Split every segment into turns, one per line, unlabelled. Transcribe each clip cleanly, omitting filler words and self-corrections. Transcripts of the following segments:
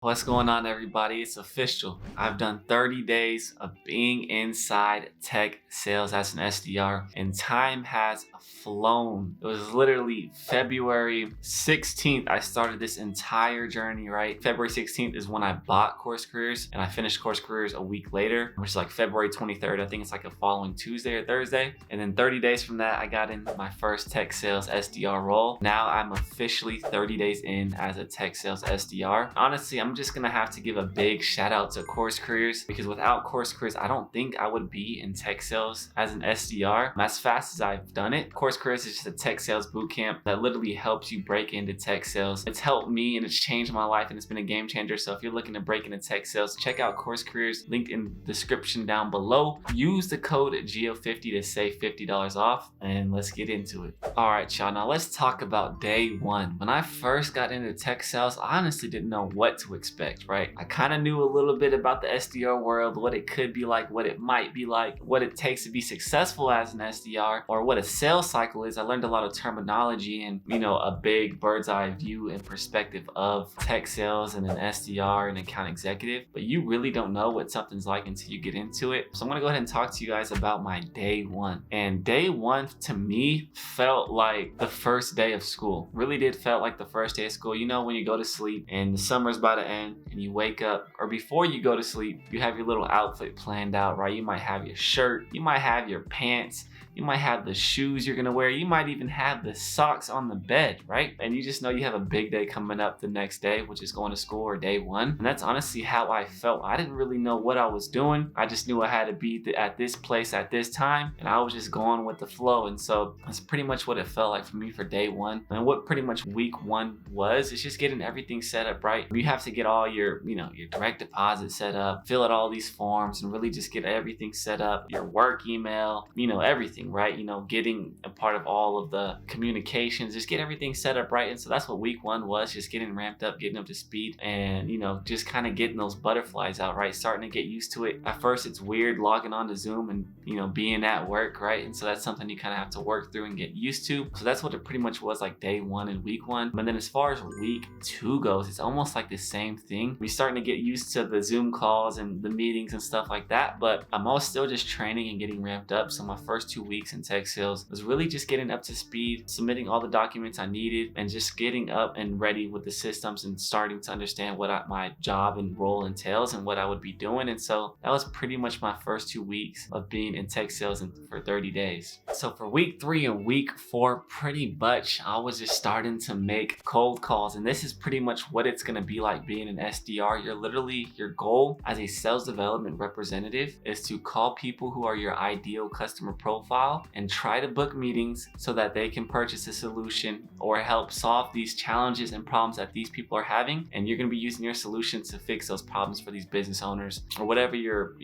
What's going on, everybody? It's official. I've done 30 days of being inside tech sales as an SDR, and time has flown. It was literally February 16th. I started this entire journey, right? February 16th is when I bought Course Careers, and I finished Course Careers a week later, which is like February 23rd. I think it's like a following Tuesday or Thursday. And then 30 days from that, I got in my first tech sales SDR role. Now I'm officially 30 days in as a tech sales SDR. Honestly, I'm just gonna have to give a big shout out to Course Careers, because without Course Careers, I don't think I would be in tech sales as an SDR as fast as I've done it. Course Careers is just a tech sales bootcamp that literally helps you break into tech sales. It's helped me and it's changed my life, and it's been a game changer. So if you're looking to break into tech sales, check out Course Careers, linked in the description down below. Use the code GEO50 to save $50 off, and let's get into it. All right, y'all, now let's talk about day one. When I first got into tech sales, I honestly didn't know what to expect, right? I kind of knew a little bit about the SDR world, what it could be like, what it might be like, what it takes to be successful as an SDR, or what a sales cycle is. I learned a lot of terminology and, a big bird's eye view and perspective of tech sales and an SDR and account executive, but you really don't know what something's like until you get into it. So I'm gonna go ahead and talk to you guys about my day one. And day one to me felt like the first day of school. Really did felt like the first day of school. When you go to sleep and the summer's about to end and you wake up, or before you go to sleep, you have your little outfit planned out, right? You might have your shirt, you might have your pants, you might have the shoes you're gonna wear, you might even have the socks on the bed, right? And you just know you have a big day coming up the next day, which is going to school, or day one. And that's honestly how I felt. I didn't really know what I was doing. I just knew I had to be at this place at this time, and I was just going with the flow. And so that's pretty much what it felt like for me for day one. And what pretty much week one was, is just getting everything set up, right? You have to get all your direct deposit set up, fill out all these forms, and really just get everything set up, your work email, everything, right? Getting a part of all of the communications, just get everything set up, right? And so that's what week one was, just getting ramped up, getting up to speed, and just kind of getting those butterflies out, right? Starting to get used to it. At first it's weird logging on to Zoom and being at work, right? And so that's something you kind of have to work through and get used to. So that's what it pretty much was like day one and week one. But then as far as week two goes, it's almost like the same thing. We're starting to get used to the Zoom calls and the meetings and stuff like that, but I'm all still just training and getting ramped up. So my first 2 weeks in tech sales was really just getting up to speed, submitting all the documents I needed, and just getting up and ready with the systems and starting to understand what my job and role entails and what I would be doing. And so that was pretty much my first 2 weeks of being in tech sales for 30 days. So for week 3 and week 4, pretty much I was just starting to make cold calls, and this is pretty much what it's going to be like being an SDR. Your goal as a sales development representative is to call people who are your ideal customer profile and try to book meetings so that they can purchase a solution or help solve these challenges and problems that these people are having. And you're going to be using your solution to fix those problems for these business owners or whatever your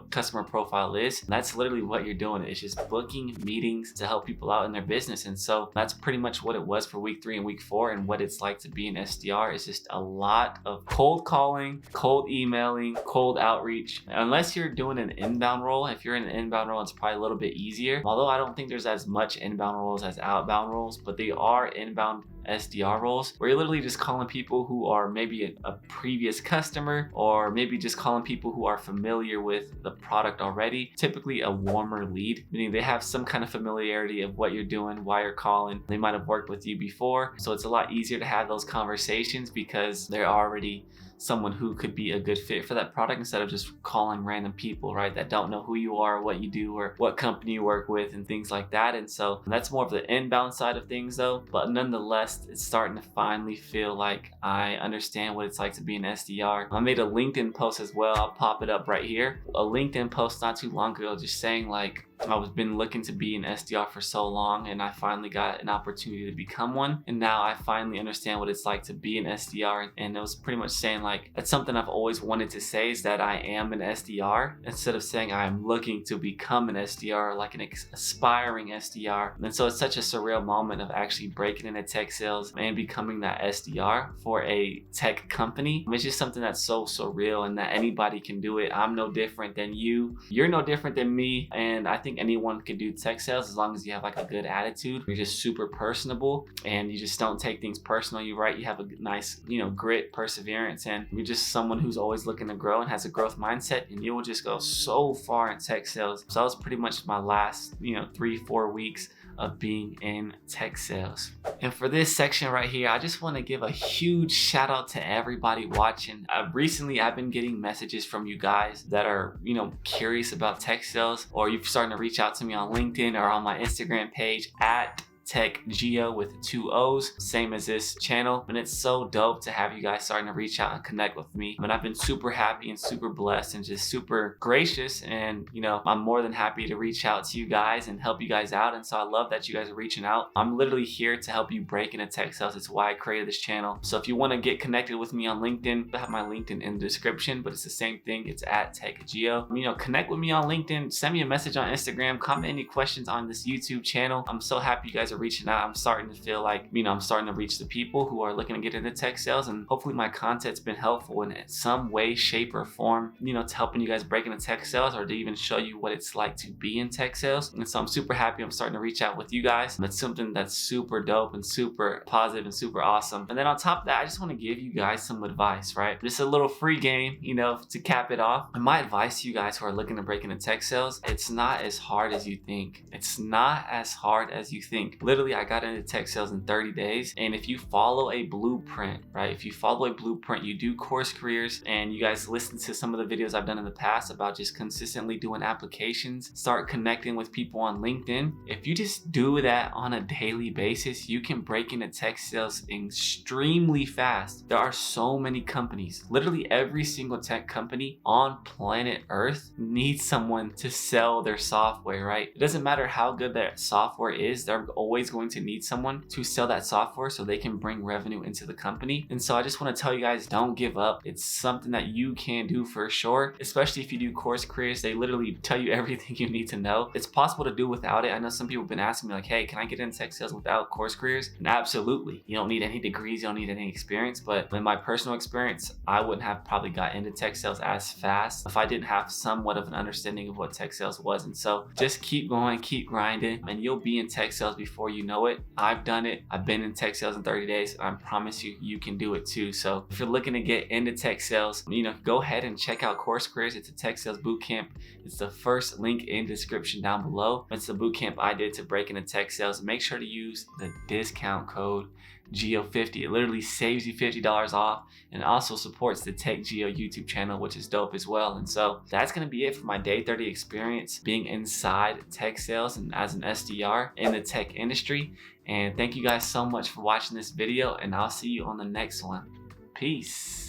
customer profile is. And that's literally what you're doing. It's just booking meetings to help people out in their business. And so that's pretty much what it was for week 3 and week 4. And what it's like to be an SDR is just a lot of cold calling, cold emailing, cold outreach. Unless you're doing an inbound role. If you're in an inbound role, it's probably a little bit easier. Although I don't think there's as much inbound roles as outbound roles, but they are inbound SDR roles where you're literally just calling people who are maybe a previous customer, or maybe just calling people who are familiar with the product already. Typically a warmer lead, meaning they have some kind of familiarity of what you're doing, why you're calling. They might have worked with you before, so it's a lot easier to have those conversations because they're already someone who could be a good fit for that product, instead of just calling random people, right, that don't know who you are, what you do, or what company you work with and things like that. And so that's more of the inbound side of things though. But nonetheless, it's starting to finally feel like I understand what it's like to be an SDR. I made a LinkedIn post as well. I'll pop it up right here. A LinkedIn post not too long ago just saying like, I've been looking to be an SDR for so long, and I finally got an opportunity to become one. And now I finally understand what it's like to be an SDR. And it was pretty much saying like, that's something I've always wanted to say, is that I am an SDR, instead of saying I'm looking to become an SDR, like an aspiring SDR. And so it's such a surreal moment of actually breaking into tech sales and becoming that SDR for a tech company. It's just something that's so surreal, and that anybody can do it. I'm no different than you. You're no different than me. And I think anyone can do tech sales as long as you have like a good attitude. You're just super personable and you just don't take things personal. You have a nice, grit, perseverance, and you're just someone who's always looking to grow and has a growth mindset, and you will just go so far in tech sales. So that was pretty much my last, 3-4 weeks of being in tech sales. And for this section right here, I just want to give a huge shout out to everybody watching. Recently, I've been getting messages from you guys that are, curious about tech sales, or you're starting to reach out to me on LinkedIn or on my Instagram page at TechGeo with 2 O's, same as this channel. And it's so dope to have you guys starting to reach out and connect with me. I've been super happy and super blessed and just super gracious, and I'm more than happy to reach out to you guys and help you guys out. And so I love that you guys are reaching out. I'm literally here to help you break into tech sales. It's why I created this channel. So if you want to get connected with me on LinkedIn, I have my LinkedIn in the description, but it's the same thing. It's at TechGeo. Connect with me on LinkedIn, send me a message on Instagram, comment any questions on this YouTube channel. I'm so happy you guys are reaching out. I'm starting to feel like, I'm starting to reach the people who are looking to get into tech sales, and hopefully my content's been helpful in some way, shape, or form, to helping you guys break into tech sales, or to even show you what it's like to be in tech sales. And so I'm super happy I'm starting to reach out with you guys. That's something that's super dope and super positive and super awesome. And then on top of that, I just want to give you guys some advice, right? Just a little free game, to cap it off. And my advice to you guys who are looking to break into tech sales, it's not as hard as you think. It's not as hard as you think. Literally, I got into tech sales in 30 days. And if you follow a blueprint, right? If you follow a blueprint, you do course careers, and you guys listen to some of the videos I've done in the past about just consistently doing applications, start connecting with people on LinkedIn. If you just do that on a daily basis, you can break into tech sales extremely fast. There are so many companies, literally every single tech company on planet Earth needs someone to sell their software, right? It doesn't matter how good that software is, they're always going to need someone to sell that software so they can bring revenue into the company. And so I just want to tell you guys, don't give up. It's something that you can do for sure, especially if you do course careers. They literally tell you everything you need to know. It's possible to do without it. I know some people have been asking me like, hey, can I get into tech sales without course careers? And absolutely. You don't need any degrees, you don't need any experience. But in my personal experience, I wouldn't have probably got into tech sales as fast if I didn't have somewhat of an understanding of what tech sales was. And so just keep going, keep grinding, and you'll be in tech sales before you know it. I've done it. I've been in tech sales in 30 days. I promise you, you can do it too. So if you're looking to get into tech sales, go ahead and check out Course Careers. It's a tech sales bootcamp. It's the first link in description down below. It's the bootcamp I did to break into tech sales. Make sure to use the discount code GEO50. It literally saves you $50 off, and also supports the Tech Geo YouTube channel, which is dope as well. And so that's going to be it for my day 30 experience being inside tech sales and as an SDR in the tech industry. And thank you guys so much for watching this video, and I'll see you on the next one. Peace.